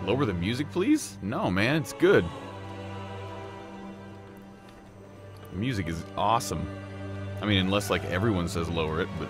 Lower the music, please? No, man, it's good. The music is awesome. I mean, unless, like, everyone says lower it, but...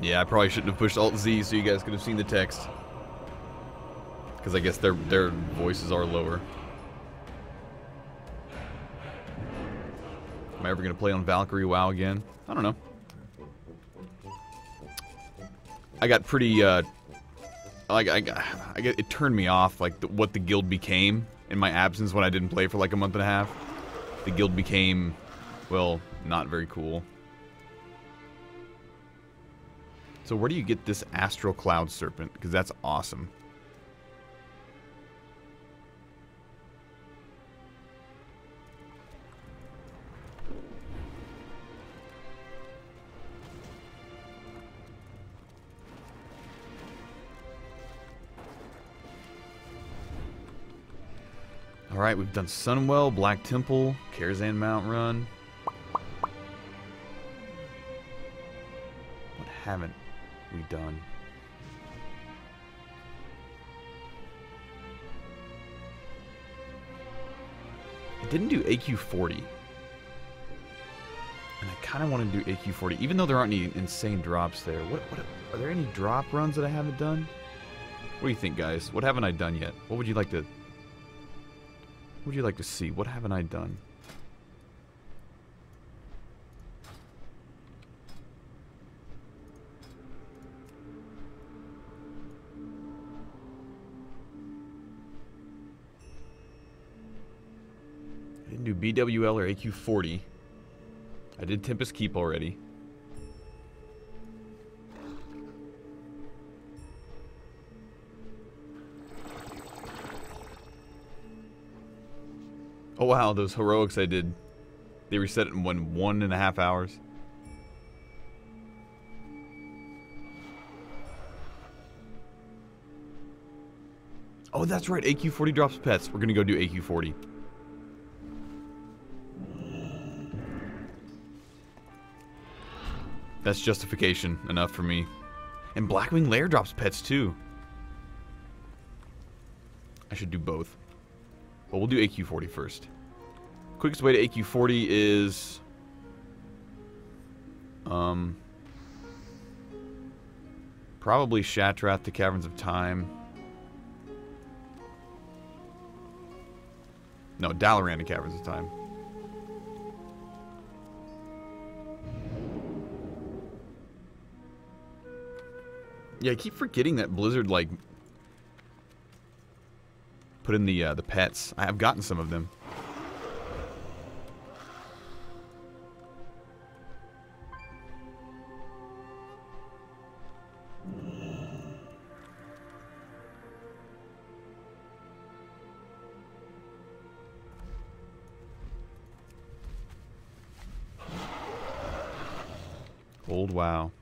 Yeah, I probably shouldn't have pushed Alt-Z so you guys could have seen the text. Because I guess their voices are lower. Am I ever going to play on Valkyrie WoW again? I don't know. I got pretty, it turned me off, like, what the guild became in my absence when I didn't play for like a month and a half. The guild became, well, not very cool. So where do you get this Astral Cloud Serpent? Because that's awesome. Alright, we've done Sunwell, Black Temple, Karazhan Mount Run. What haven't we done? I didn't do AQ40. And I kind of want to do AQ40, even though there aren't any insane drops there. Are there any drop runs that I haven't done? What do you think, guys? What haven't I done yet? What would you like to see? What haven't I done? I didn't do BWL or AQ40. I did Tempest Keep already. Oh wow, those heroics I did, they reset it in 1.5 hours. Oh, that's right, AQ40 drops pets. We're gonna go do AQ40. That's justification enough for me. And Blackwing Lair drops pets too. I should do both. Well, we'll do AQ40 first. Quickest way to AQ40 is... probably Shattrath to Caverns of Time. No, Dalaran to Caverns of Time. Yeah, I keep forgetting that Blizzard, like, put in the pets. I have gotten some of them. Old WoW.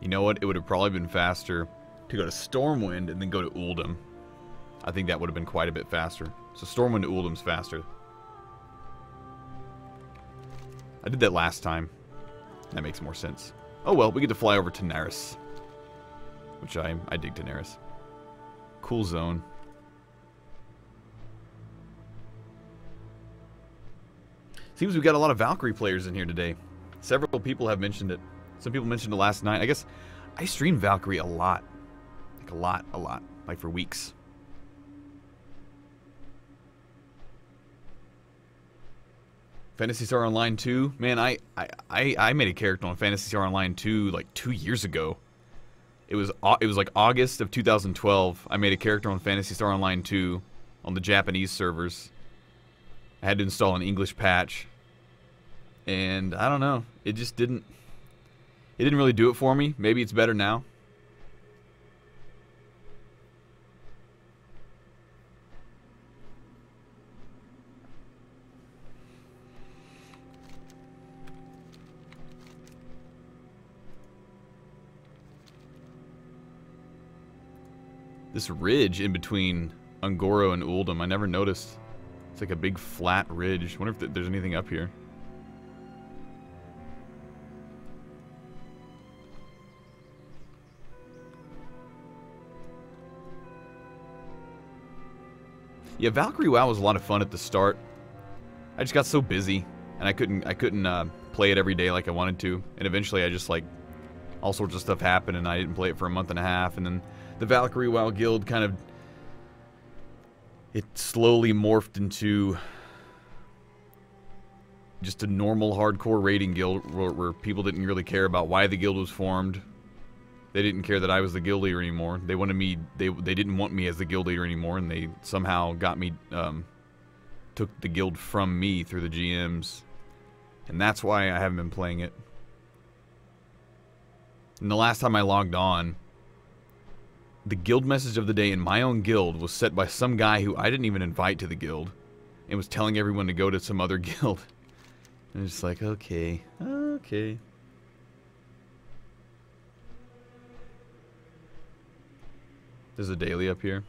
You know what? It would have probably been faster to go to Stormwind and then go to Uldum. I think that would have been quite a bit faster. So Stormwind to Uldum's faster. I did that last time. That makes more sense. Oh well, we get to fly over to Naris. Which I dig Daenerys. Cool zone. Seems we've got a lot of Valkyrie players in here today. Several people have mentioned it. Some people mentioned it last night. I guess I streamed Valkyrie a lot. Like a lot. Like for weeks. Phantasy Star Online 2? Man, I made a character on Phantasy Star Online 2 like 2 years ago. It was like August of 2012. I made a character on Phantasy Star Online 2 on the Japanese servers. I had to install an English patch. And I don't know. It just didn't... It didn't really do it for me. Maybe it's better now. This ridge in between Ungoro and Uldum, I never noticed. It's like a big flat ridge. I wonder if there's anything up here. Yeah, Valkyrie WoW was a lot of fun at the start. I just got so busy, and I couldn't play it every day like I wanted to. And eventually, I just like all sorts of stuff happened, and I didn't play it for a month and a half. And then the Valkyrie WoW guild kind of it slowly morphed into just a normal hardcore raiding guild where people didn't really care about why the guild was formed. They didn't care that I was the guild leader anymore. They wanted me. They didn't want me as the guild leader anymore, and they somehow got me, took the guild from me through the GMs, and that's why I haven't been playing it. And the last time I logged on, the guild message of the day in my own guild was set by some guy who I didn't even invite to the guild, and was telling everyone to go to some other guild. And it's like, okay, okay. There's a daily up here.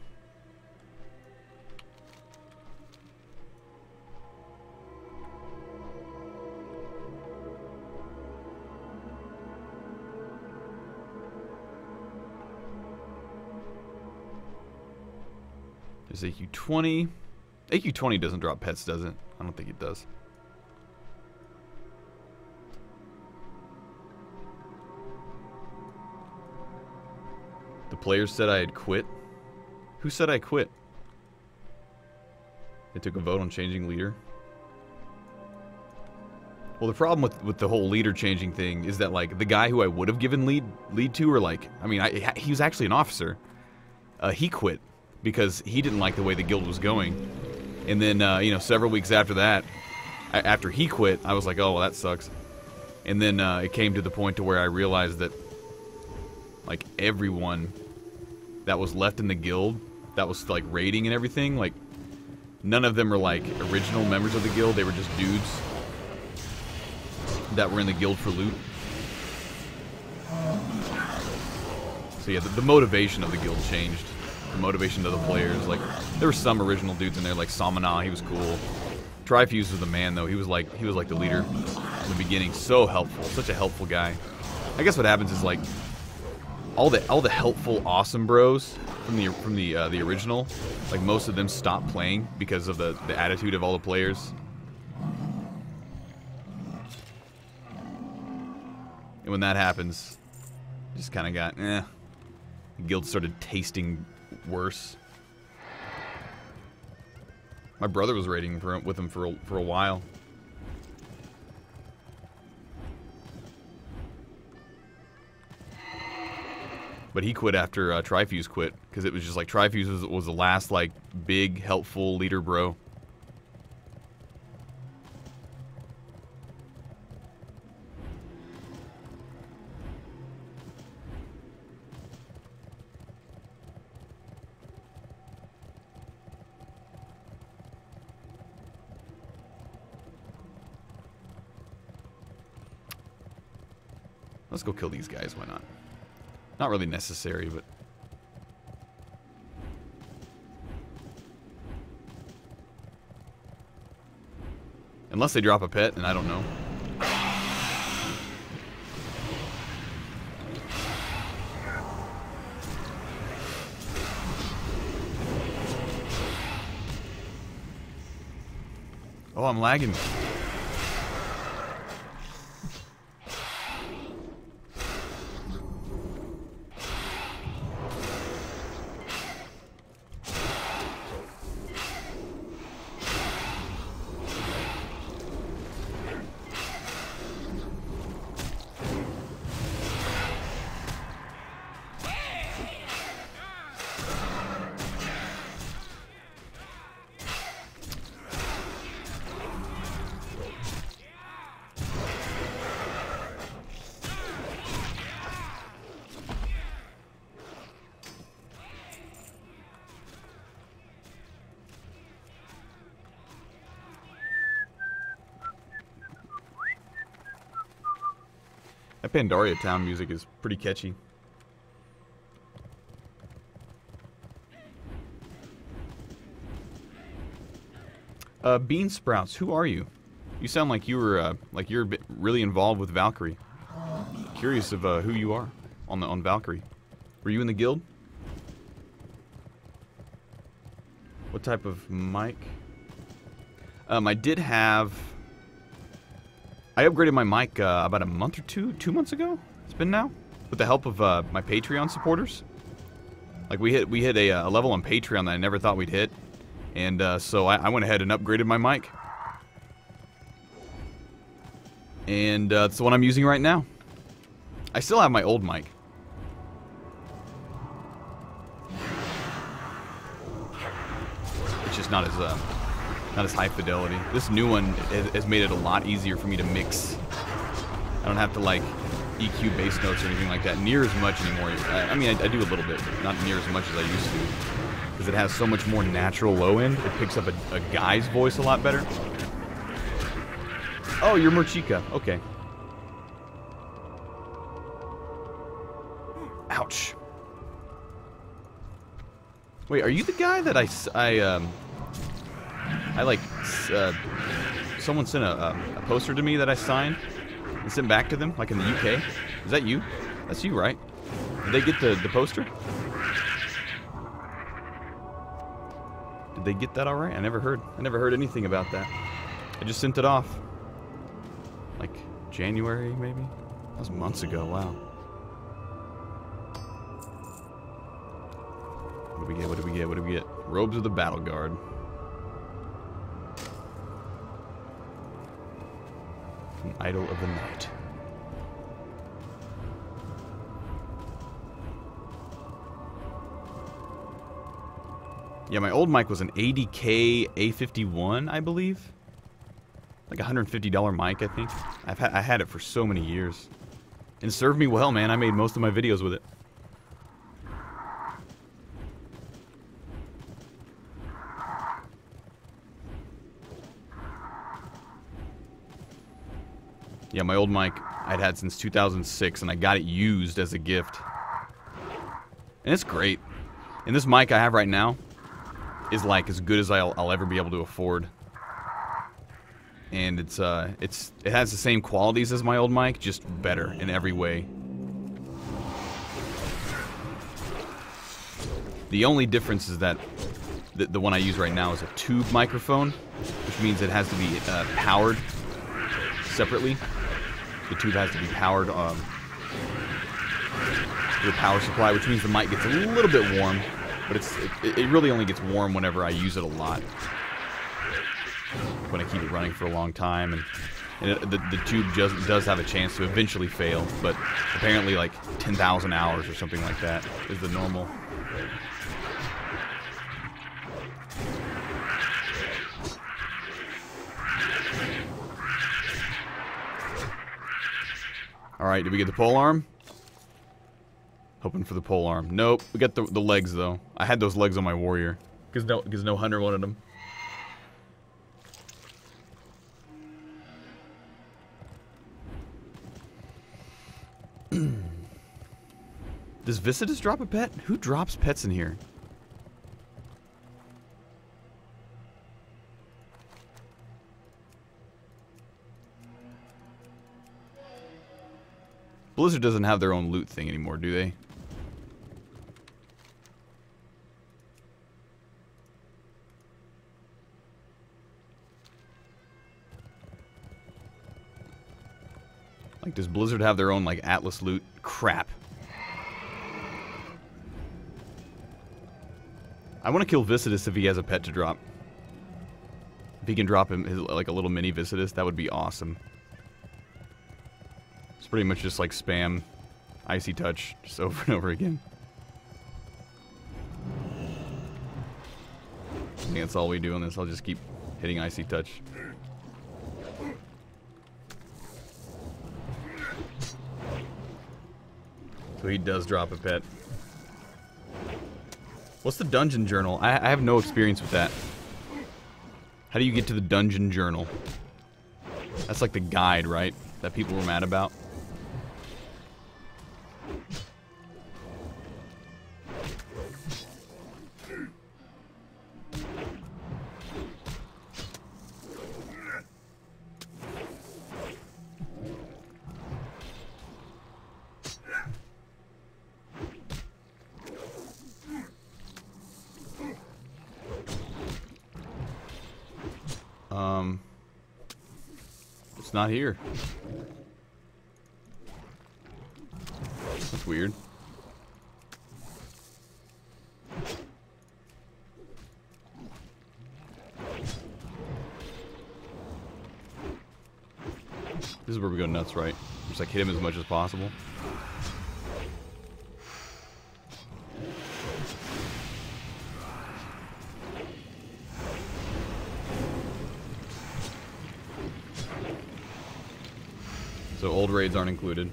There's AQ20. AQ20 doesn't drop pets, does it? I don't think it does. The players said I had quit. Who said I quit? They took a vote on changing leader. Well, the problem with the whole leader changing thing is that, like, the guy who I would have given lead to, or like, I mean, he was actually an officer. He quit because he didn't like the way the guild was going. And then, you know, several weeks after that, after he quit, I was like, oh, well, that sucks. And then it came to the point to where I realized that, like, everyone that was left in the guild that was, like, raiding and everything, like, none of them were, like, original members of the guild. They were just dudes that were in the guild for loot. So, yeah, the motivation of the guild changed. The motivation of the players. Like, there were some original dudes in there, like Samana. He was cool. Trifuse was the man, though. He was like the leader in the beginning. So helpful. Such a helpful guy. I guess what happens is, like, all the helpful awesome bros from the original, like, most of them stopped playing because of the attitude of all the players. And when that happens, just kind of got the guild started tasting worse. My brother was raiding with him for a while. But he quit after Trifuse quit, because it was just like Trifuse was the last, like, big, helpful leader bro. Let's go kill these guys, why not? Not really necessary, but... Unless they drop a pet, and I don't know. Oh, I'm lagging. That Pandaria town music is pretty catchy. Bean Sprouts, who are you? You sound like you were you're a bit really involved with Valkyrie. Curious of who you are on Valkyrie. Were you in the guild? What type of mic? I did have. I upgraded my mic about a month or 2 months ago. It's been now, with the help of my Patreon supporters. Like we hit a level on Patreon that I never thought we'd hit, and so I went ahead and upgraded my mic, and it's the one I'm using right now. I still have my old mic. It's just not as high fidelity. This new one has made it a lot easier for me to mix. I don't have to like EQ bass notes or anything like that near as much anymore. I mean, I do a little bit, but not near as much as I used to, because it has so much more natural low end. It picks up a guy's voice a lot better. Oh, you're Murchika. Okay. Ouch. Wait, are you the guy that someone sent a poster to me that I signed and sent back to them, like in the UK? Is that you? That's you, right? Did they get the poster? Did they get that all right? I never heard anything about that. I just sent it off. Like January, maybe? That was months ago, wow. What do we get? What do we get? What do we get? Robes of the Battle Guard. An Idol of the Night. Yeah, my old mic was an ADK A51, I believe. Like a $150 mic, I think. I had it for so many years. And it served me well, man. I made most of my videos with it. Yeah, my old mic I'd had since 2006, and I got it used as a gift. And it's great. And this mic I have right now is like as good as I'll ever be able to afford. And it has the same qualities as my old mic, just better in every way. The only difference is that the one I use right now is a tube microphone, which means it has to be powered separately. The tube has to be powered with a power supply, which means the mic gets a little bit warm, but it really only gets warm whenever I use it a lot. When I keep it running for a long time, and the tube does have a chance to eventually fail, but apparently like 10,000 hours or something like that is the normal. Alright, did we get the pole arm? Hoping for the pole arm. Nope, we got the legs though. I had those legs on my warrior, because no hunter wanted them. Does Visitus drop a pet? Who drops pets in here? Blizzard doesn't have their own loot thing anymore, do they? Like, does Blizzard have their own, like, Atlas loot? Crap. I want to kill Visitus if he has a pet to drop. If he can drop him, like, a little mini Visitus, that would be awesome. It's pretty much just, like, spam Icy Touch just over and over again. I think that's all we do on this. I'll just keep hitting Icy Touch. So he does drop a pet. What's the dungeon journal? I have no experience with that. How do you get to the dungeon journal? That's like the guide, right? That people were mad about. not here. That's weird. This is where we go nuts, right? Just like hit him as much as possible. So old raids aren't included.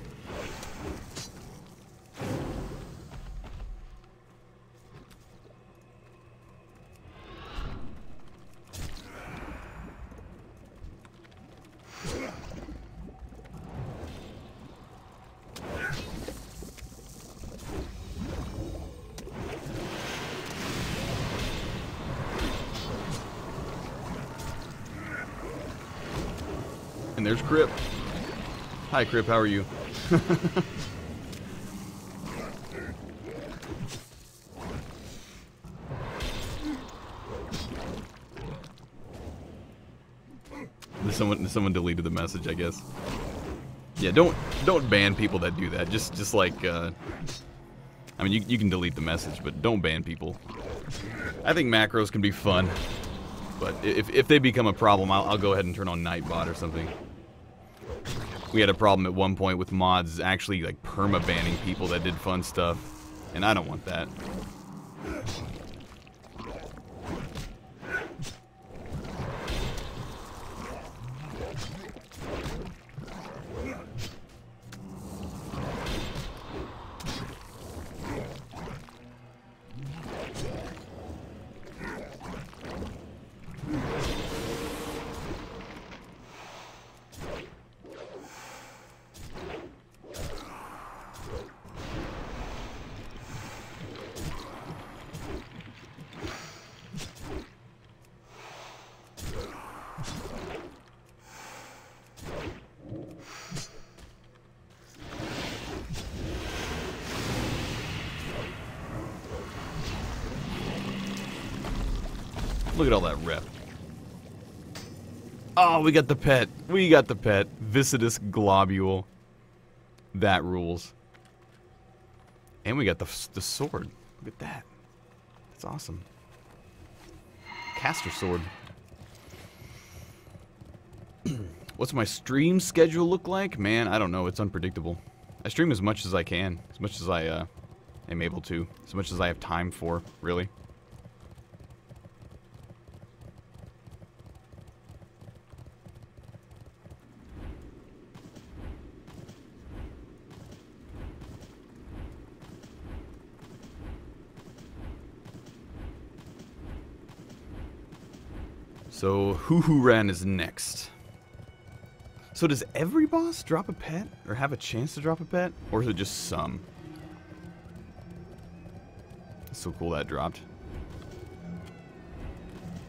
And there's Crip. Hi, Crip. How are you? Someone deleted the message, I guess. Yeah, don't ban people that do that. Just like, I mean, you can delete the message, but don't ban people. I think macros can be fun, but if they become a problem, I'll go ahead and turn on Nightbot or something. We had a problem at one point with mods actually like perma-banning people that did fun stuff, and I don't want that. Look at all that rep. Oh, we got the pet. We got the pet. Viscidus globule. That rules. And we got the sword. Look at that. That's awesome. Caster sword. What's my stream schedule look like? Man, I don't know. It's unpredictable. I stream as much as I can. As much as I am able to. As much as I have time for, really. So, Hoo-Hoo-Ran is next. So does every boss drop a pet? Or have a chance to drop a pet? Or is it just some? It's so cool that dropped.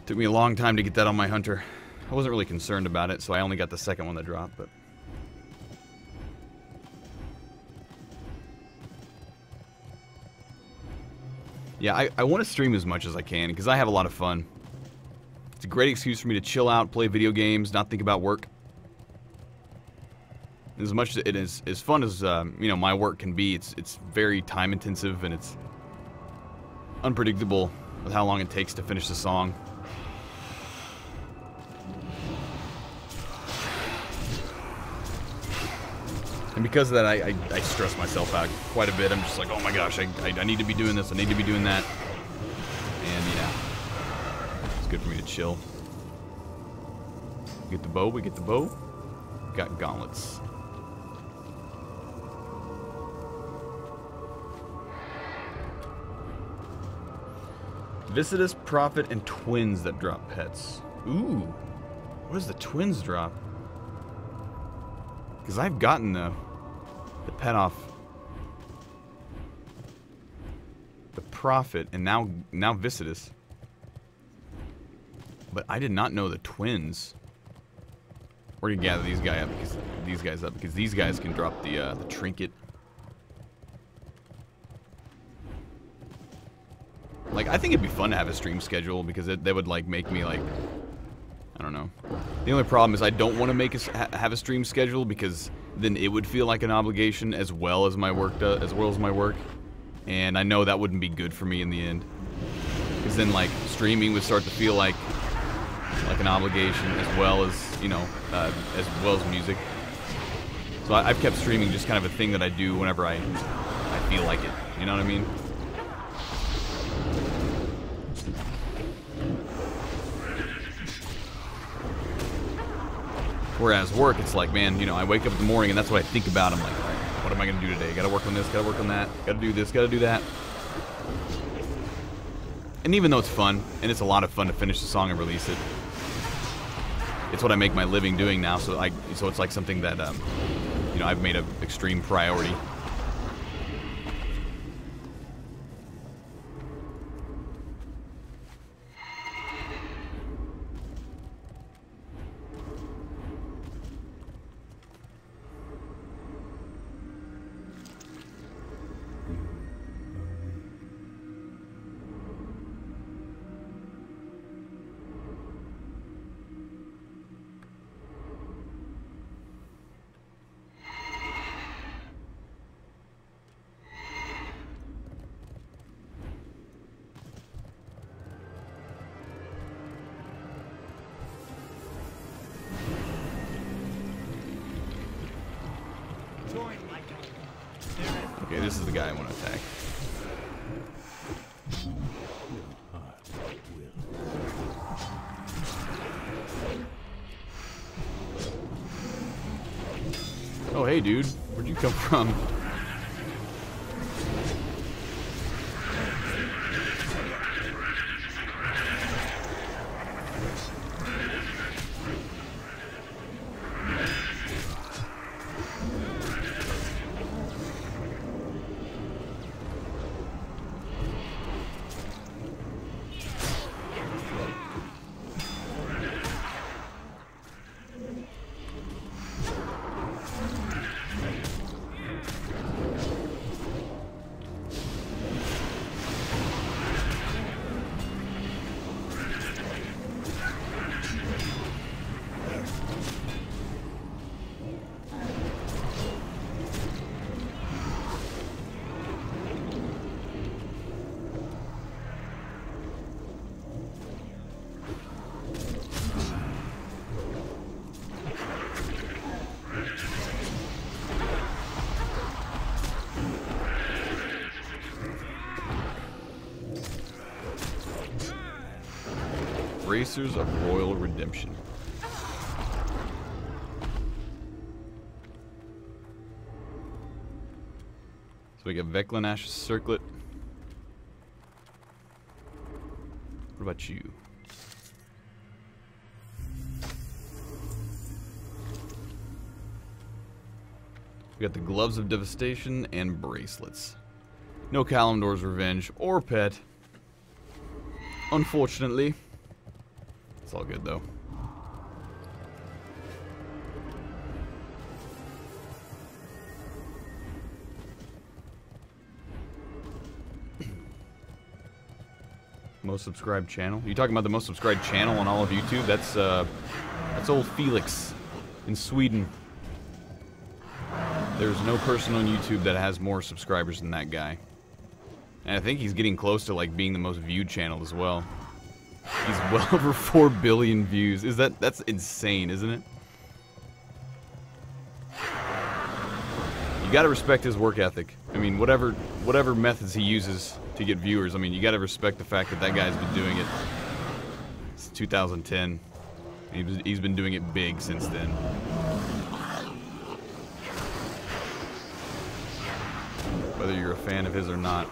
Took me a long time to get that on my hunter. I wasn't really concerned about it, so I only got the second one that dropped, but... Yeah, I want to stream as much as I can, because I have a lot of fun. It's a great excuse for me to chill out, play video games, not think about work. As much as it is as fun as you know, my work can be, it's very time intensive and it's unpredictable with how long it takes to finish the song. And because of that, I stress myself out quite a bit. I'm just like, oh my gosh, I need to be doing this, I need to be doing that. And yeah. Good for me to chill. We get the bow, we get the bow. Got gauntlets. Viscidus, Prophet, and Twins that drop pets. Ooh. What does the Twins drop? Because I've gotten the pet off the Prophet and now Viscidus. But I did not know the Twins. We're gonna gather these guys up because these guys can drop the trinket. Like, I think it'd be fun to have a stream schedule because they would like make me like, I don't know, The only problem is I don't want to make have a stream schedule, because then it would feel like an obligation as well as my work and I know that wouldn't be good for me in the end. Because then like streaming would start to feel like an obligation as well as, you know, as well as music. So I've kept streaming just kind of a thing that I do whenever I feel like it. You know what I mean? Whereas work, it's like, man, you know, I wake up in the morning and that's what I think about. I'm like, all right, what am I going to do today? Got to work on this, got to work on that, got to do this, got to do that. And even though it's fun, and it's a lot of fun to finish the song and release it, it's what I make my living doing now. So it's like something that, you know, I've made an extreme priority. Okay, this is the guy I want to attack. Oh, hey, dude. Where'd you come from? Racers of Royal Redemption. So we got Veclanash Circlet. What about you? We got the Gloves of Devastation and Bracelets. No Kalimdor's Revenge or Pet. Unfortunately. It's all good though. Most subscribed channel? You talking about the most subscribed channel on all of YouTube? That's old Felix in Sweden. There's no person on YouTube that has more subscribers than that guy. And I think he's getting close to like being the most viewed channel as well. He's well over 4 billion views. That's insane, isn't it? You gotta respect his work ethic. I mean, whatever methods he uses to get viewers, I mean, you gotta respect the fact that that guy's been doing it since 2010. He's been doing it big since then. Whether you're a fan of his or not.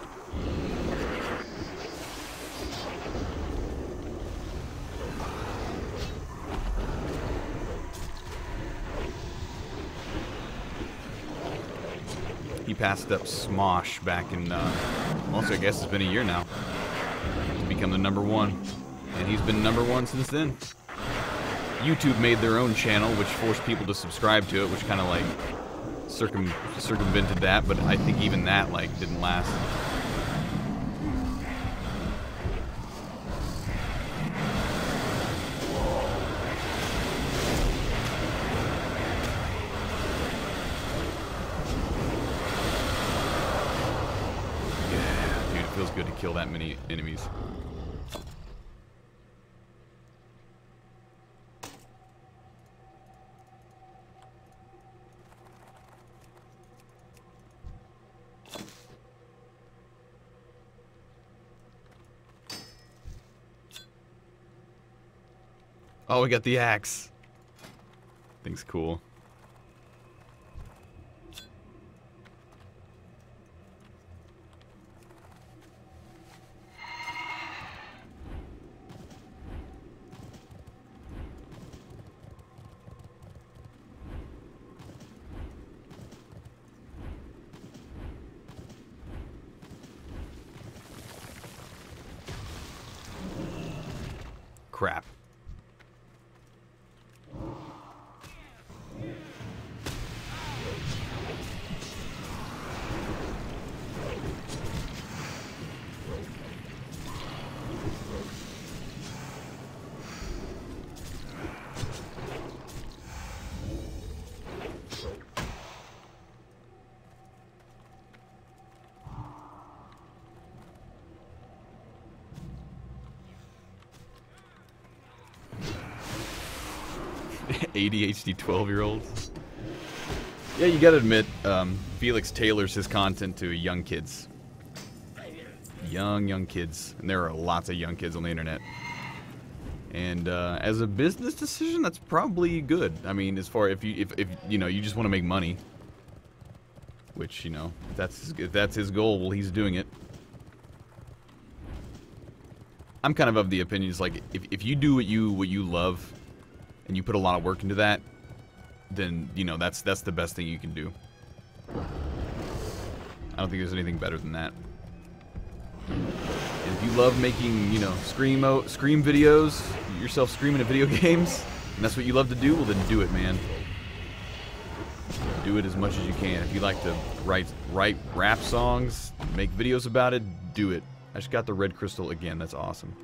He passed up Smosh back in, also I guess it's been a year now, to become the #1. And he's been #1 since then. YouTube made their own channel, which forced people to subscribe to it, which kind of like circumvented that, but I think even that like didn't last. feels good to kill that many enemies. Oh, we got the axe. Thing's cool. Crap. ADHD 12-year-olds. Yeah, you gotta admit, Felix tailors his content to young kids. Young kids. And there are lots of young kids on the internet. And as a business decision, that's probably good. I mean, as far if you know you just want to make money, which, you know, if that's his goal, well, he's doing it. I'm kind of the opinion, it's like if you do what you love, and you put a lot of work into that, then, you know, that's the best thing you can do. I don't think there's anything better than that. And if you love making, you know, scream videos, yourself screaming at video games, and that's what you love to do, well then do it, man. Do it as much as you can. If you like to write rap songs, make videos about it, do it. I just got the red crystal again, that's awesome.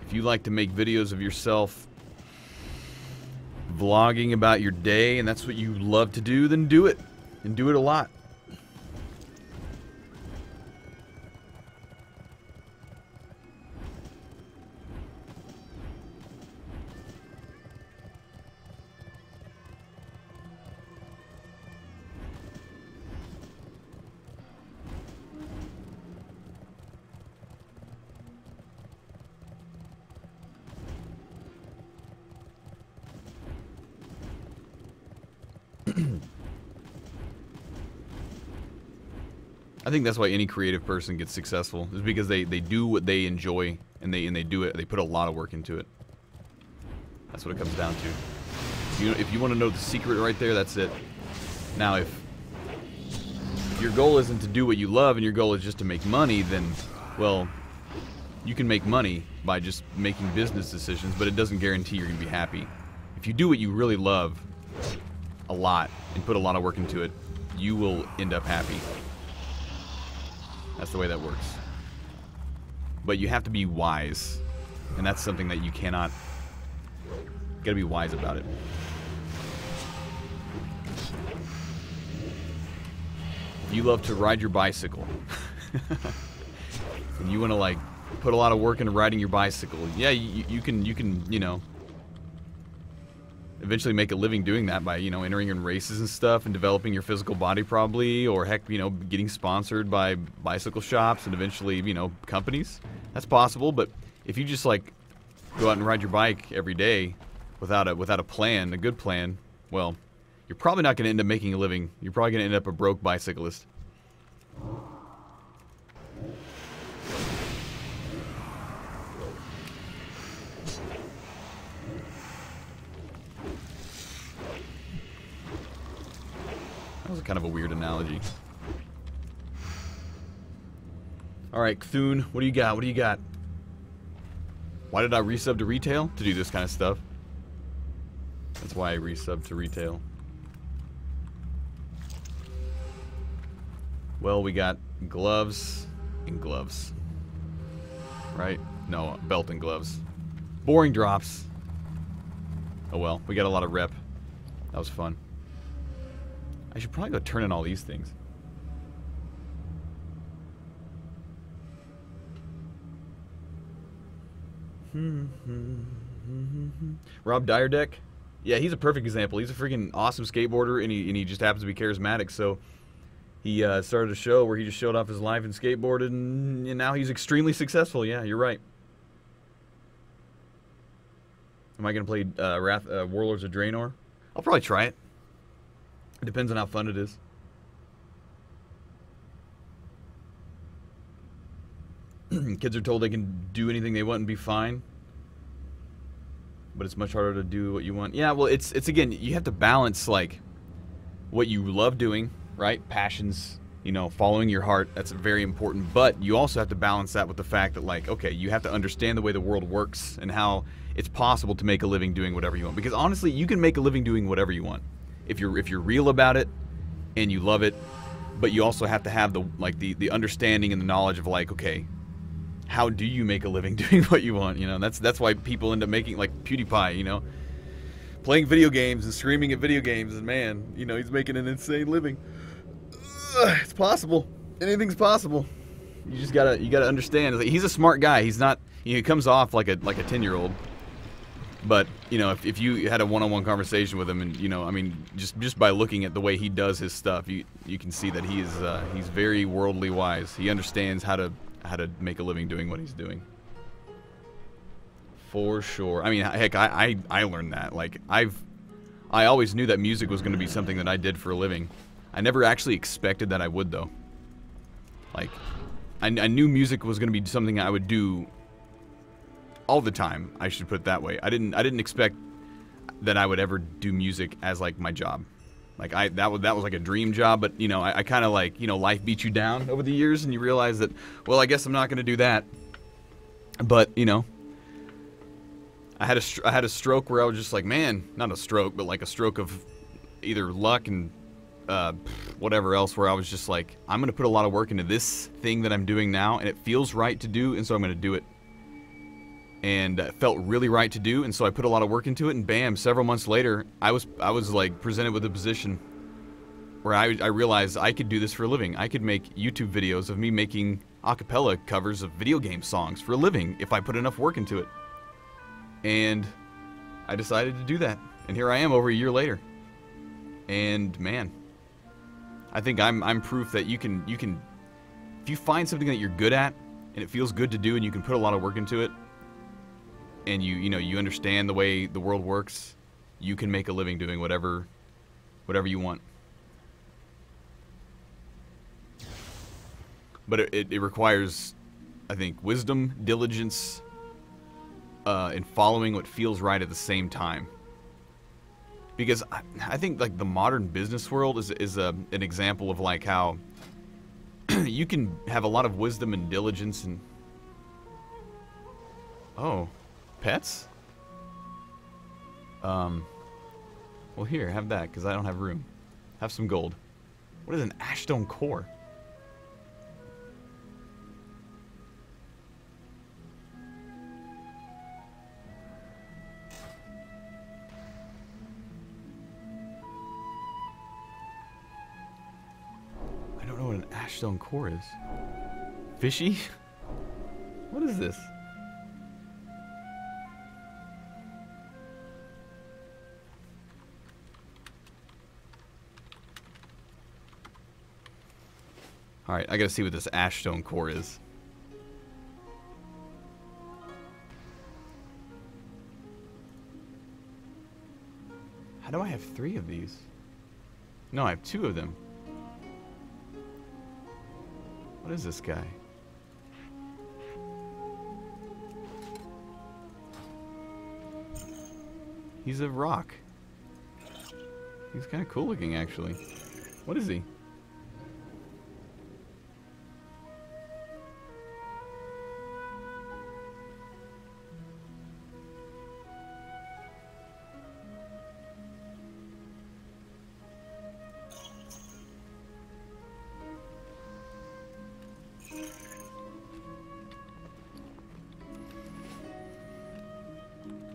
If you like to make videos of yourself vlogging about your day and that's what you love to do, then do it. And do it a lot. I think that's why any creative person gets successful, is because they do what they enjoy and they do it. They put a lot of work into it. That's what it comes down to. If you want to know the secret right there, that's it. Now, if your goal isn't to do what you love and your goal is just to make money, then, well, you can make money by just making business decisions, but it doesn't guarantee you're going to be happy. If you do what you really love a lot and put a lot of work into it, you will end up happy. That's the way that works. But you have to be wise. And that's something that you cannot... You gotta be wise about it. If you love to ride your bicycle, and you want to, like, put a lot of work into riding your bicycle, yeah, you can, you know, eventually make a living doing that by, you know, entering in races and stuff and developing your physical body probably, or heck, you know, getting sponsored by bicycle shops and eventually, you know, companies. That's possible, but if you just, like, go out and ride your bike every day without a plan, a good plan, well, you're probably not going to end up making a living. You're probably going to end up a broke bicyclist. That was kind of a weird analogy. Alright, Cthulhu, what do you got? What do you got? Why did I resub to retail? To do this kind of stuff. That's why I resub to retail. Well, we got gloves and gloves. Right? No, belt and gloves. Boring drops. Oh well, we got a lot of rep. That was fun. I should probably go turn in all these things. Rob Dyrdek? Yeah, he's a perfect example. He's a freaking awesome skateboarder, and he just happens to be charismatic. So he started a show where he just showed off his life and skateboarded, and now he's extremely successful. Yeah, you're right. Am I going to play Warlords of Draenor? I'll probably try it. It depends on how fun it is. Kids are told they can do anything they want and be fine. But it's much harder to do what you want. Yeah, well, it's again, you have to balance, like, what you love doing, right? Passions, you know, following your heart. That's very important. But you also have to balance that with the fact that, like, okay, you have to understand the way the world works and how it's possible to make a living doing whatever you want. Because honestly, you can make a living doing whatever you want if you're real about it and you love it. But you also have to have the understanding and the knowledge of, like, okay, how do you make a living doing what you want? You know, that's why people end up making, like PewDiePie, you know, playing video games and streaming at video games, and man, you know, he's making an insane living. It's possible. Anything's possible. You gotta understand. Like, he's a smart guy. He's not. You know, he comes off like a 10-year-old. But you know, if you had a one-on-one conversation with him, and you know, I mean, just by looking at the way he does his stuff, you can see that he's very worldly wise. He understands how to make a living doing what he's doing. For sure. I mean, heck, I learned that. Like, I always knew that music was going to be something that I did for a living. I never actually expected that I would, though. Like, I knew music was going to be something I would do all the time. I should put it that way. I didn't expect that I would ever do music as, like, my job. Like, that was like a dream job, but, you know, I kind of, like, you know, life beats you down over the years, and you realize that, well, I guess I'm not going to do that. But, you know, I had a stroke where I was just like, man, not a stroke, but like a stroke of either luck and whatever else, where I was just like, I'm going to put a lot of work into this thing that I'm doing now, and it feels right to do, and so I'm going to do it. And it felt really right to do, and so I put a lot of work into it, and bam, several months later, I was like presented with a position where I realized I could do this for a living. I could make YouTube videos of me making a cappella covers of video game songs for a living if I put enough work into it. And I decided to do that, and here I am over a year later. And man, I think I'm proof that you can if you find something that you're good at and it feels good to do, and you can put a lot of work into it, and you understand the way the world works, you can make a living doing whatever you want. But it requires, I think, wisdom, diligence, and following what feels right at the same time. Because I think, like, the modern business world is an example of, like, how you can have a lot of wisdom and diligence and... Oh... Pets? Well, here, have that, because I don't have room. Have some gold. What is an ashstone core? I don't know what an ashstone core is. Fishy? What is this? Alright, I gotta see what this ashstone core is. How do I have 3 of these? No, I have 2 of them. What is this guy? He's a rock. He's kind of cool looking, actually. What is he?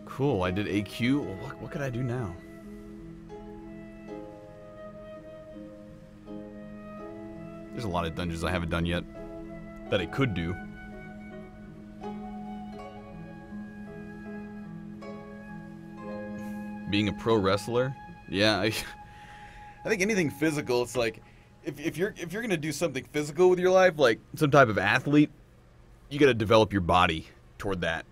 Cool, I did AQ. Well, what could I do now? There's a lot of dungeons I haven't done yet that I could do. Being a pro wrestler? Yeah, I think anything physical, it's like, if you're gonna do something physical with your life, like some type of athlete, you gotta develop your body toward that.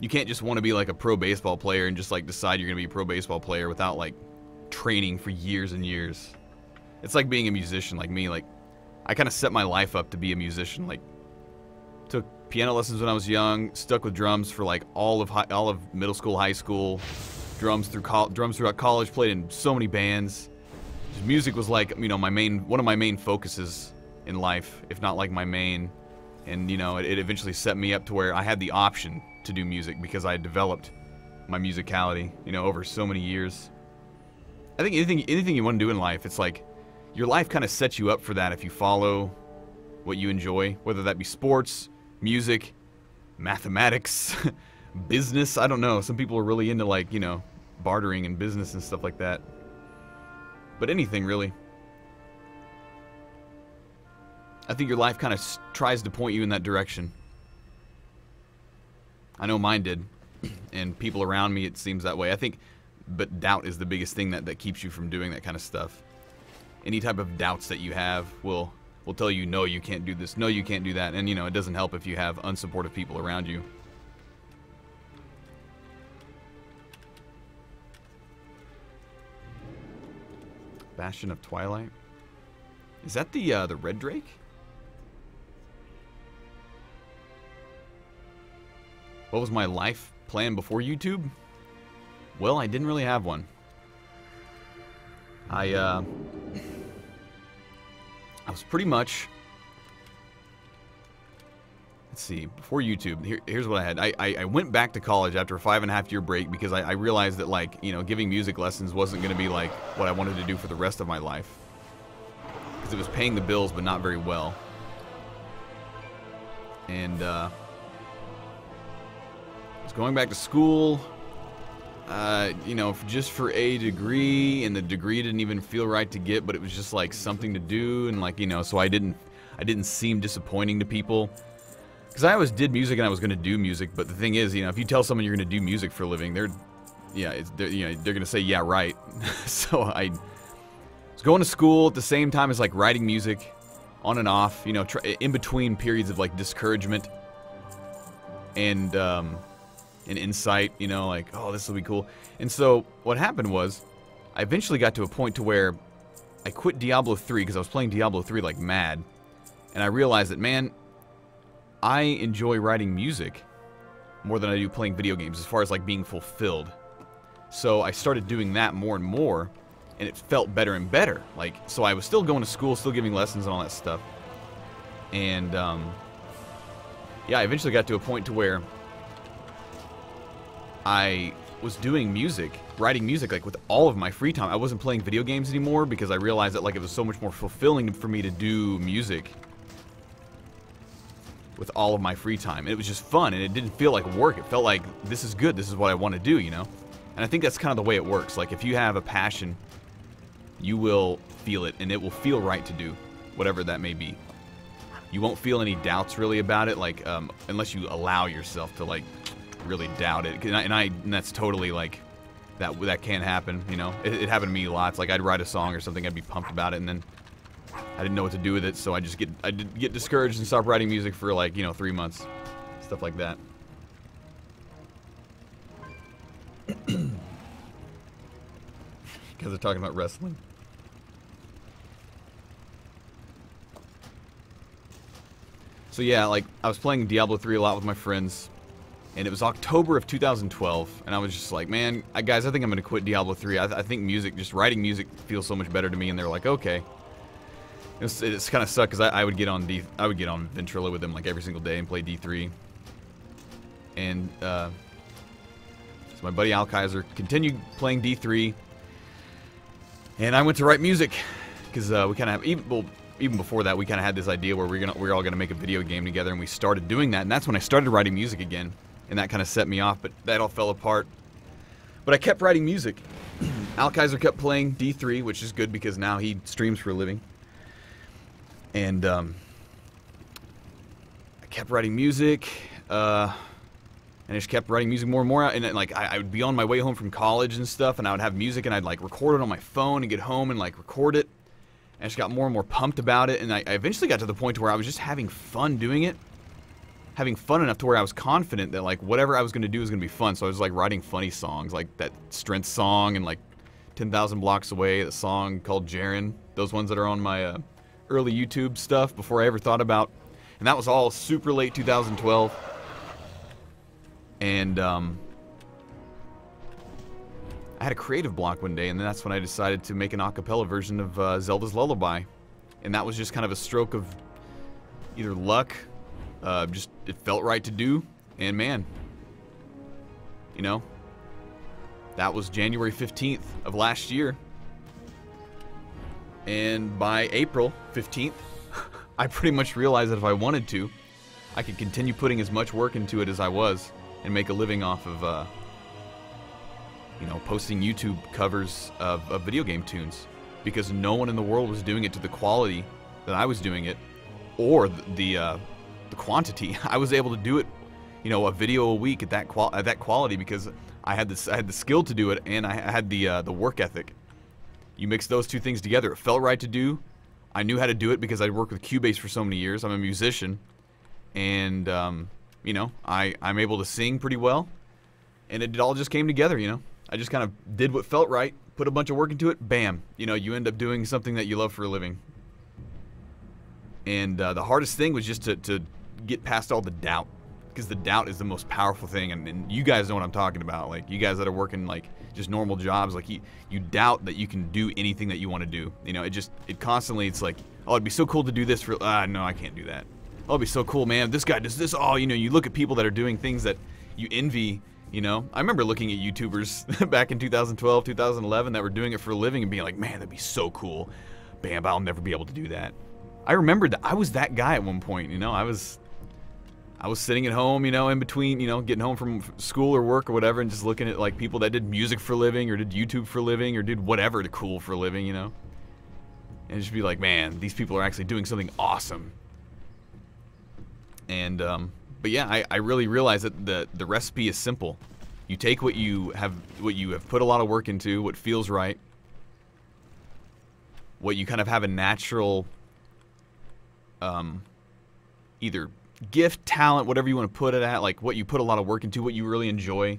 You can't just want to be like a pro baseball player and just like decide you're gonna be a pro baseball player without like training for years and years. It's like being a musician, like me. Like, I kind of set my life up to be a musician. Like, took piano lessons when I was young, stuck with drums for like all of middle school, high school, drums throughout college, played in so many bands. Music was like, you know, one of my main focuses in life, if not like my main. And, you know, it eventually set me up to where I had the option to do music because I had developed my musicality, you know, over so many years. I think anything you want to do in life, it's like your life kind of sets you up for that if you follow what you enjoy, whether that be sports, music, mathematics, business. I don't know. Some people are really into, like, you know, bartering and business and stuff like that. But anything, really. I think your life kind of tries to point you in that direction. I know mine did. And people around me, it seems that way. I think, but doubt is the biggest thing that keeps you from doing that kind of stuff. Any type of doubts that you have will tell you, no, you can't do this, no, you can't do that. And, you know, it doesn't help if you have unsupportive people around you. Bastion of Twilight? Is that the Red Drake? What was my life plan before YouTube? Well, I didn't really have one. I was pretty much... Let's see, before YouTube, here's what I had. I went back to college after a 5.5-year break because I realized that, like, you know, giving music lessons wasn't going to be, like, what I wanted to do for the rest of my life. Because it was paying the bills, but not very well. And, I was going back to school, you know, just for a degree, and the degree didn't even feel right to get, but it was just, like, something to do, and, like, you know, so I didn't seem disappointing to people. Because I always did music and I was going to do music, but the thing is, you know, if you tell someone you're going to do music for a living, they're going to say, yeah, right. So I was going to school at the same time as, like, writing music on and off, you know, in between periods of, like, discouragement and insight, you know, like, oh, this will be cool. And so what happened was I eventually got to a point to where I quit Diablo 3 because I was playing Diablo 3 like mad. And I realized that, man, I enjoy writing music more than I do playing video games as far as, like, being fulfilled. So I started doing that more and more, and it felt better and better. Like, so I was still going to school, still giving lessons and all that stuff. And, yeah, I eventually got to a point to where I was doing music, writing music, like, with all of my free time. I wasn't playing video games anymore because I realized that, like, it was so much more fulfilling for me to do music with all of my free time. And it was just fun, and it didn't feel like work. It felt like, this is good, this is what I want to do, you know? And I think that's kind of the way it works. Like, if you have a passion, you will feel it, and it will feel right to do, whatever that may be. You won't feel any doubts really about it, like, unless you allow yourself to, like, really doubt it. And that's totally, like, that can happen, you know? It happened to me lots. Like, I'd write a song or something, I'd be pumped about it, and then I didn't know what to do with it, so I'd get discouraged and stop writing music for, like, you know, 3 months. Stuff like that. Because they're talking about wrestling. So yeah, like, I was playing Diablo 3 a lot with my friends, and it was October of 2012, and I was just like, man, guys, I think I'm going to quit Diablo 3. I think music, just writing music feels so much better to me, and they're like, okay. It's kind of sucked because I would get on Ventrilo with them, like, every single day and play D3. And so my buddy Al Kaiser continued playing D3, and I went to write music because we kind of even before that we kind of had this idea where we're all gonna make a video game together, and we started doing that, and that's when I started writing music again, and that kind of set me off. But that all fell apart. But I kept writing music. Al Kaiser kept playing D3, which is good because now he streams for a living. And I kept writing music. And I just kept writing music more and more. And then, like, I would be on my way home from college and stuff, and I would have music, and I'd like record it on my phone and get home and like record it. And I just got more and more pumped about it. And I eventually got to the point where I was just having fun doing it. Having fun enough to where I was confident that like whatever I was going to do was going to be fun. So I was like writing funny songs, like that Strength song and like 10,000 Blocks Away, the song called Jaren. Those ones that are on my early YouTube stuff before I ever thought about. And that was all super late 2012. And I had a creative block one day, and then that's when I decided to make an a cappella version of Zelda's Lullaby. And that was just kind of a stroke of either luck, just it felt right to do, and man, you know, that was January 15th of last year. And by April 15th, I pretty much realized that if I wanted to, I could continue putting as much work into it as I was and make a living off of, you know, posting YouTube covers of video game tunes, because no one in the world was doing it to the quality that I was doing it, or the quantity. I was able to do it, you know, a video a week at that quality because I had the skill to do it, and I had the work ethic. You mix those two things together, it felt right to do. I knew how to do it because I'd worked with Cubase for so many years. I'm a musician, and you know, I'm able to sing pretty well, and it all just came together. You know, I just kind of did what felt right, put a bunch of work into it, bam. You know, you end up doing something that you love for a living. And the hardest thing was just to get past all the doubt, because the doubt is the most powerful thing, and you guys know what I'm talking about. Like, you guys that are working like just normal jobs, like you doubt that you can do anything that you want to do. You know, it constantly, it's like, oh, it'd be so cool to do this for, no, I can't do that. Oh, it'd be so cool, man, this guy does this. Oh, you know, you look at people that are doing things that you envy, you know. I remember looking at YouTubers back in 2012, 2011 that were doing it for a living and being like, man, that'd be so cool. Bam, but I'll never be able to do that. I remembered that I was that guy at one point, you know. I was sitting at home, you know, in between, you know, getting home from school or work or whatever, and just looking at like people that did music for a living, or did YouTube for a living, or did whatever to cool for a living, you know. And just be like, man, these people are actually doing something awesome. And but yeah, I really realized that the recipe is simple. You take what you have put a lot of work into, what feels right, what you kind of have a natural either gift, talent, whatever you want to put it at, like what you put a lot of work into, what you really enjoy.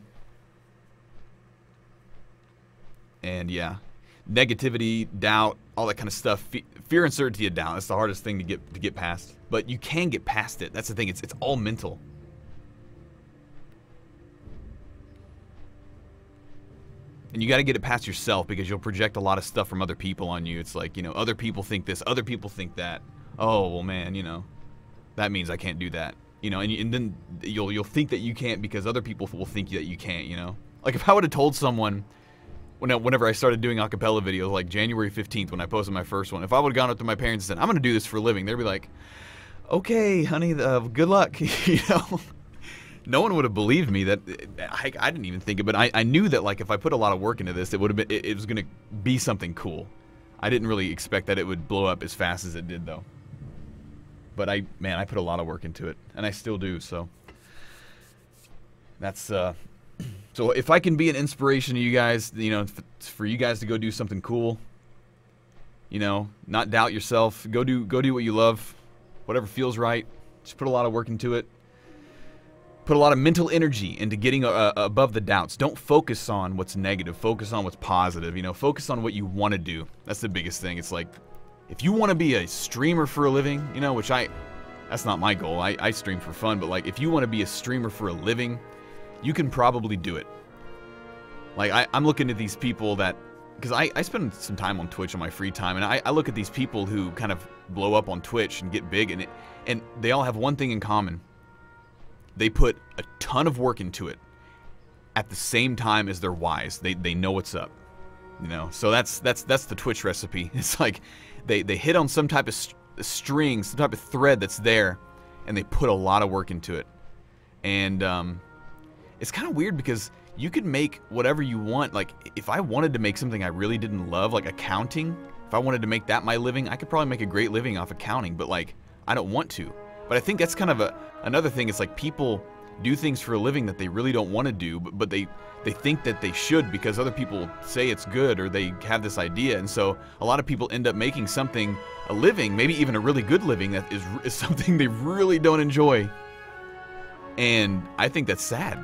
And yeah, negativity, doubt, all that kind of stuff, fear, uncertainty, and doubt, that's the hardest thing to get past. But you can get past it. That's the thing. It's all mental. And you got to get it past yourself, because you'll project a lot of stuff from other people on you. It's like, you know, other people think this, other people think that. Oh, well, man, you know, that means I can't do that. You know, and then you'll think that you can't because other people will think that you can't, you know. Like, if I would have told someone, whenever I started doing a cappella videos, like January 15th when I posted my first one, if I would have gone up to my parents and said, I'm going to do this for a living, they'd be like, okay, honey, good luck, you know. No one would have believed me. That I didn't even think of it. I knew that, like, if I put a lot of work into this, it would have been, it was going to be something cool. I didn't really expect that it would blow up as fast as it did, though. But man, I put a lot of work into it, and I still do. So that's so if I can be an inspiration to you guys, you know, for you guys to go do something cool, you know, not doubt yourself, go do what you love, whatever feels right. Just put a lot of work into it. Put a lot of mental energy into getting above the doubts. Don't focus on what's negative. Focus on what's positive. You know, focus on what you want to do. That's the biggest thing. It's like, if you want to be a streamer for a living, you know, which that's not my goal. I stream for fun, but like, if you want to be a streamer for a living, you can probably do it. Like, I'm looking at these people that, because I spend some time on Twitch on my free time, and I look at these people who kind of blow up on Twitch and get big, and they all have one thing in common. They put a ton of work into it at the same time as they're wise. They know what's up, you know. So that's the Twitch recipe. It's like they hit on some type of string, some type of thread that's there, and they put a lot of work into it. And it's kind of weird because you could make whatever you want. Like, if I wanted to make something I really didn't love, like accounting, if I wanted to make that my living, I could probably make a great living off accounting, but like, I don't want to. But I think that's kind of another thing. It's like, people do things for a living that they really don't want to do, but they think that they should because other people say it's good, or they have this idea. And so a lot of people end up making something a living, maybe even a really good living, that is something they really don't enjoy. And I think that's sad.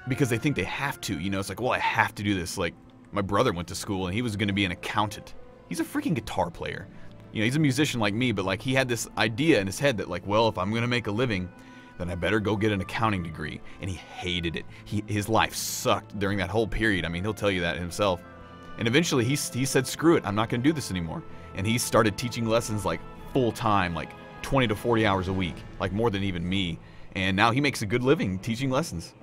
Because they think they have to, you know, it's like, well, I have to do this. Like, my brother went to school and he was going to be an accountant. He's a freaking guitar player. You know, he's a musician like me, but like he had this idea in his head that like, well, if I'm going to make a living, then I better go get an accounting degree. And he hated it. His life sucked during that whole period. I mean, he'll tell you that himself. And eventually he said, screw it, I'm not going to do this anymore. And he started teaching lessons like full time, like 20 to 40 hours a week, like more than even me. And now he makes a good living teaching lessons.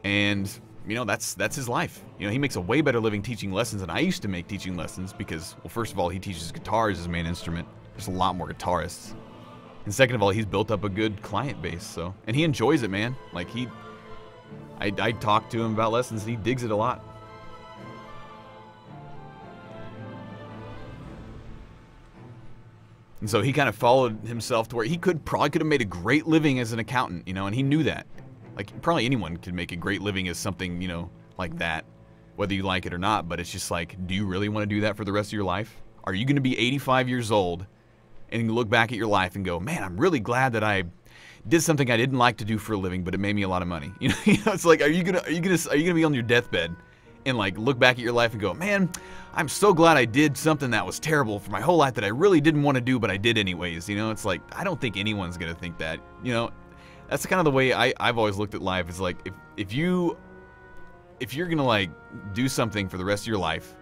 And, you know, that's his life. You know, he makes a way better living teaching lessons than I used to make teaching lessons because, well, first of all, he teaches guitar as his main instrument. There's a lot more guitarists. And second of all, he's built up a good client base, so. And he enjoys it, man. Like, I talked to him about lessons, and he digs it a lot. And so he kind of followed himself to where he probably could have made a great living as an accountant, you know, and he knew that. Like, probably anyone could make a great living as something, you know, like that, whether you like it or not. But it's just like, do you really want to do that for the rest of your life? Are you going to be 85 years old and look back at your life and go, man, I'm really glad that I did something I didn't like to do for a living, but it made me a lot of money. You know, it's like, are you gonna be on your deathbed and like look back at your life and go, man, I'm so glad I did something that was terrible for my whole life that I really didn't want to do, but I did anyways. You know, it's like, I don't think anyone's gonna think that. You know, that's kind of the way I've always looked at life. Is like, if you're gonna like do something for the rest of your life,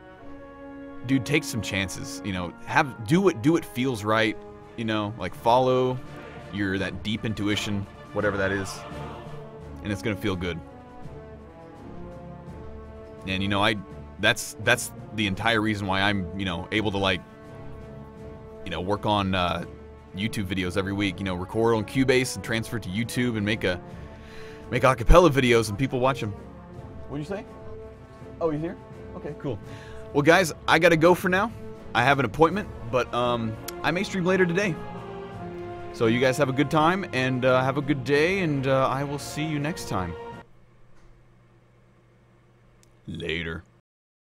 dude, take some chances. You know, do what feels right. You know, like follow that deep intuition, whatever that is, and it's gonna feel good. And you know, that's the entire reason why I'm, you know, able to like, you know, work on YouTube videos every week. You know, record on Cubase and transfer to YouTube and make acapella videos and people watch them. What'd you say? Oh, he's here? Okay, cool. Well, guys, I gotta go for now. I have an appointment, but I may stream later today. So you guys have a good time and have a good day, and I will see you next time. Later.